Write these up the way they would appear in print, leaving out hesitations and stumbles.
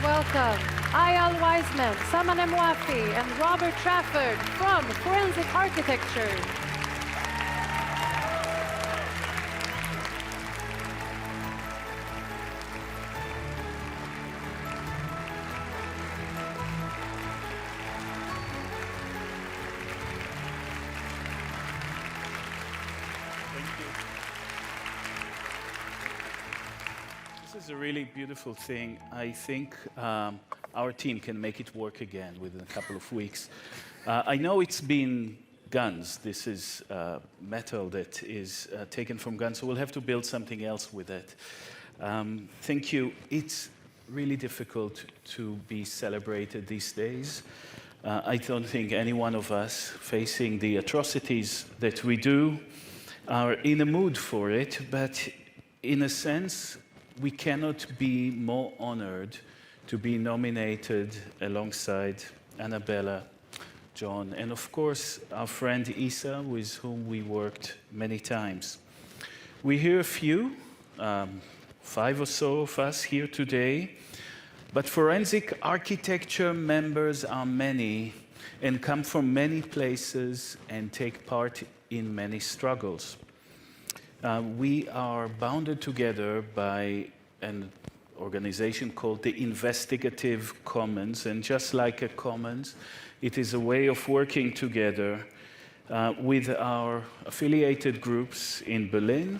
welcome Eyal Weizman, Samaneh Moafi, and Robert Trafford from Forensic Architecture. This is a really beautiful thing. I think our team can make it work again within a couple of weeks. I know it's been guns. This is metal that is taken from guns, so we'll have to build something else with it. Thank you. It's really difficult to be celebrated these days. I don't think any one of us facing the atrocities that we do are in a mood for it, but in a sense, we cannot be more honored to be nominated alongside Annabella, John, and of course, our friend Isa, with whom we worked many times. We hear a few, 5 or so of us here today, but forensic architecture members are many and come from many places and take part in many struggles. We are bounded together by an organization called the Investigative Commons, and just like a commons, it is a way of working together with our affiliated groups in Berlin,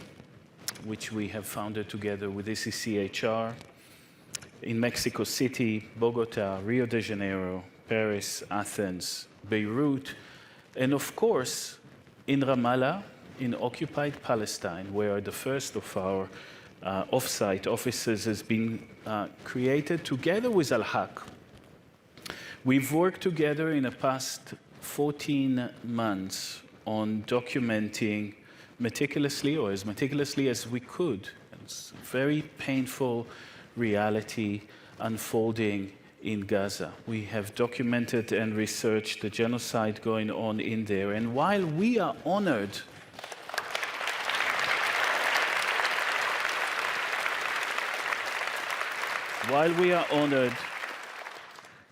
which we have founded together with ECCHR, in Mexico City, Bogota, Rio de Janeiro, Paris, Athens, Beirut, and of course, in Ramallah, in occupied Palestine, where the first of our off-site offices has been created together with Al-Haq. We've worked together in the past 14 months on documenting meticulously, or as meticulously as we could, it's a very painful reality unfolding in Gaza. We have documented and researched the genocide going on in there, and while we are honored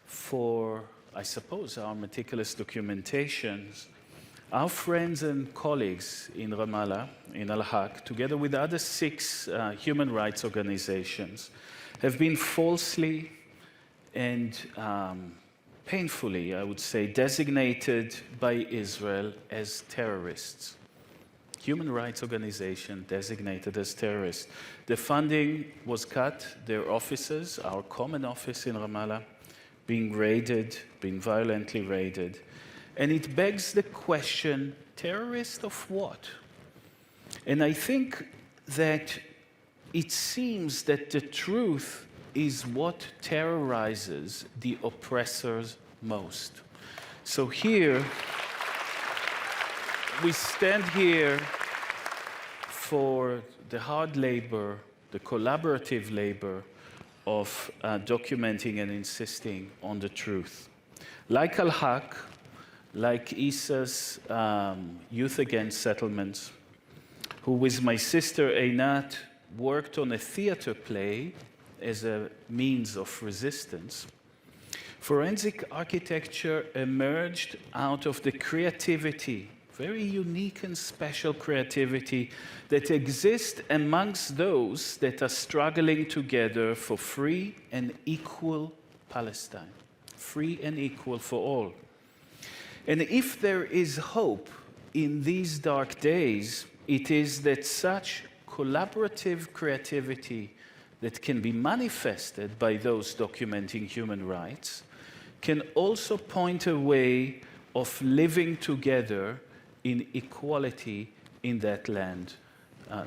for, I suppose, our meticulous documentations, our friends and colleagues in Ramallah, in Al-Haq, together with other 6 human rights organizations, have been falsely and painfully, I would say, designated by Israel as terrorists. Human rights organization designated as terrorists. The funding was cut, their offices, our common office in Ramallah, being raided, being violently raided. And it begs the question, terrorist of what? And I think that it seems that the truth is what terrorizes the oppressors most. So here, we stand here for the hard labor, the collaborative labor of documenting and insisting on the truth. Like Al-Haq, like Isa's Youth Against Settlements, who with my sister Einat worked on a theater play as a means of resistance, forensic architecture emerged out of the creativity, very unique and special creativity that exists amongst those that are struggling together for free and equal Palestine, free and equal for all. And if there is hope in these dark days, it is that such collaborative creativity that can be manifested by those documenting human rights can also point a way of living together in equality in that land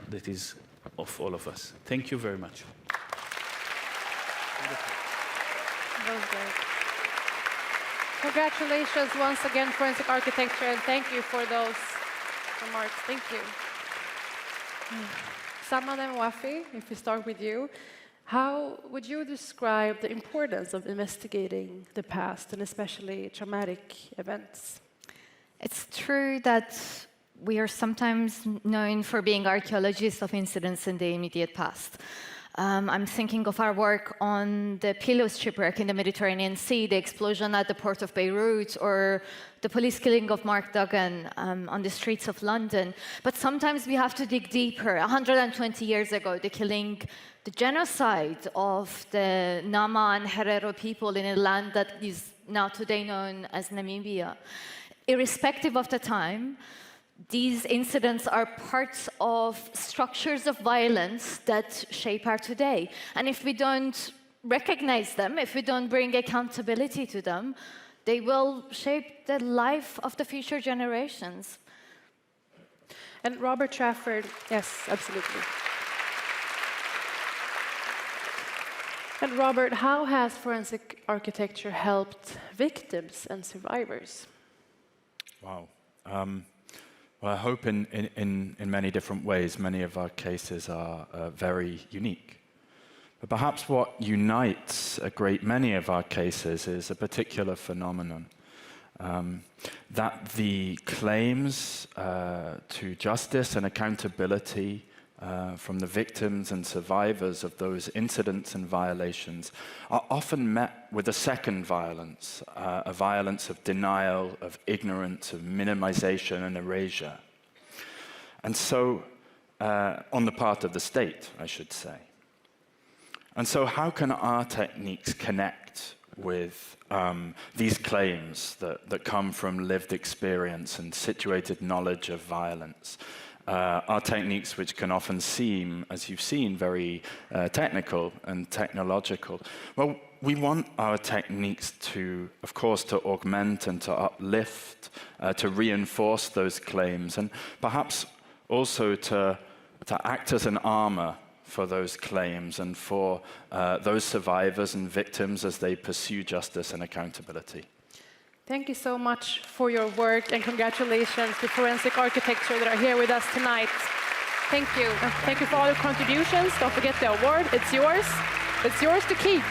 that is of all of us. Thank you very much. That was great. Congratulations once again, Forensic Architecture, and thank you for those remarks. Thank you. Samaneh Moafi, if we start with you, how would you describe the importance of investigating the past and especially traumatic events? It's true that we are sometimes known for being archaeologists of incidents in the immediate past. I'm thinking of our work on the Pilos shipwreck in the Mediterranean Sea, the explosion at the port of Beirut, or the police killing of Mark Duggan on the streets of London. But sometimes we have to dig deeper. 120 years ago, the genocide of the Nama and Herero people in a land that is now today known as Namibia. Irrespective of the time, these incidents are parts of structures of violence that shape our today. And if we don't recognize them, if we don't bring accountability to them, they will shape the life of the future generations. And Robert Trafford, yes, absolutely. And Robert, how has forensic architecture helped victims and survivors? Wow. Well, I hope in many different ways. Many of our cases are very unique. But perhaps what unites a great many of our cases is a particular phenomenon. That the claims to justice and accountability from the victims and survivors of those incidents and violations are often met with a second violence, a violence of denial, of ignorance, of minimization and erasure. And so, on the part of the state, I should say. And so how can our techniques connect with these claims that come from lived experience and situated knowledge of violence? Our techniques, which can often seem, as you've seen, very technical and technological. Well, we want our techniques to, of course, to augment and to uplift, to reinforce those claims, and perhaps also to act as an armor for those claims and for those survivors and victims as they pursue justice and accountability. Thank you so much for your work, and congratulations to Forensic Architecture that are here with us tonight. Thank you. And thank you for all your contributions. Don't forget the award. It's yours. It's yours to keep.